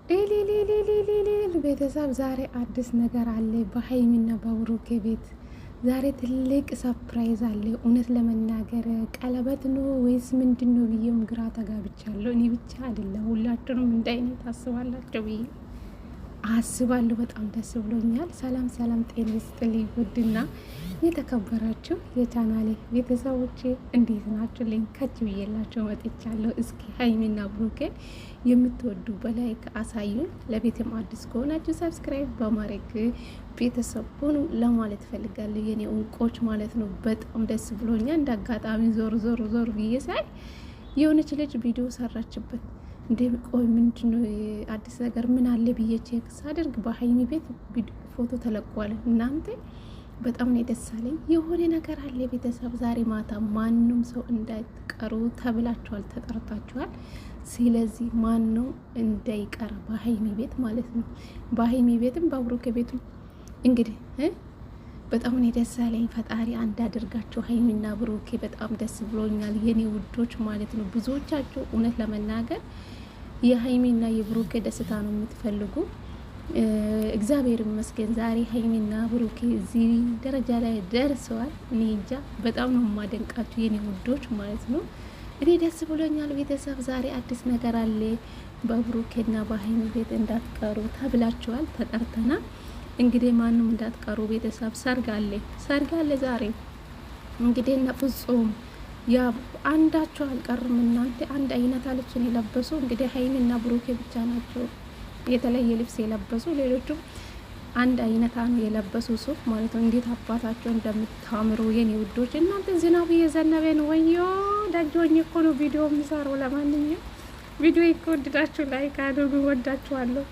ኤሌሌሌሌሌሌ ቤተሰብ ዛሬ አዲስ ነገር አለ በሀይሚና በብሩኬ ቤት። ዛሬ ትልቅ ሰፕራይዝ አለ። እውነት ለመናገር ቀለበት ነው ወይስ ምንድን ነው ብዬም ግራ ተጋብቻለሁ። እኔ ብቻ አይደለም ሁላችሁንም እንደ አይነት ታስባላችሁ ብዬ አስባለሁ። በጣም ደስ ብሎኛል። ሰላም ሰላም፣ ጤና ይስጥልኝ ውድና የተከበራችሁ የቻናሌ ቤተሰቦቼ እንዴት ናችሁ? ልኝ ከች ብዬላቸው መጥቻለሁ። እስኪ ሀይሚና ብሩኬ የምትወዱ በላይክ አሳዩን። ለቤትም አዲስ ከሆናችሁ ሰብስክራይብ በማድረግ ቤተሰብ ሁኑ ለማለት ፈልጋለሁ። የኔ እንቆች ማለት ነው። በጣም ደስ ብሎኛል። እንደ አጋጣሚ ዞር ብዬ ሳይ የሆነች ልጅ ቪዲዮ ሰራችበት። እንደ ቆይ ምንድነው አዲስ ነገር ምን አለ ብዬ ቼክ ሳደርግ በሀይሚ ቤት ፎቶ ተለቋል። እናንተ በጣም ነው ደስ አለኝ። የሆነ ነገር አለ ቤተሰብ። ዛሬ ማታ ማንም ሰው እንዳይቀሩ ተብላችኋል፣ ተጠርታችኋል። ስለዚህ ማንም እንዳይቀር በሀይሚ ቤት ማለት ነው። በሀይሚ ቤትም በብሩኬ ቤትም እንግዲህ በጣም ነው ደስ አለኝ። ፈጣሪ አንድ አድርጋችሁ ሀይሚና ብሩኬ በጣም ደስ ብሎኛል የኔ ውዶች ማለት ነው። ብዙዎቻችሁ እውነት ለመናገር የሀይሚና የብሩኬ ደስታ ነው የምትፈልጉ። እግዚአብሔር ይመስገን ዛሬ ሀይሚና ብሩኬ እዚህ ደረጃ ላይ ደርሰዋል። እኔ እንጃ በጣም ነው የማደንቃችሁ የኔ ውዶች ማለት ነው። እኔ ደስ ብሎኛል ቤተሰብ። ዛሬ አዲስ ነገር አለ። በብሩኬና በሀይሚ ቤት እንዳትቀሩ ተብላችኋል፣ ተጠርተና እንግዲህ ማንም እንዳትቀሩ ቤተሰብ። ሰርግ አለ ዛሬ እንግዲህ እና ፍጹም ያ አንዳቸው አልቀርም። እናንተ አንድ አይነት አለችን የለበሱ እንግዲህ ሀይሚና ብሩኬ ብቻ ናቸው የተለየ ልብስ የለበሱ። ሌሎቹም አንድ አይነት ነው የለበሱ ሱፍ ማለት ነው። እንዴት አባታቸው እንደምታምሩ የኔ ውዶች። እናንተ ዝናቡ እየዘነበ ነው። ወዮ ዳጆኝ እኮ ነው ቪዲዮ የሚሰራው። ለማንኛውም ቪዲዮ ከወደዳችሁ ላይክ አድርጉ። ወዳችኋለሁ።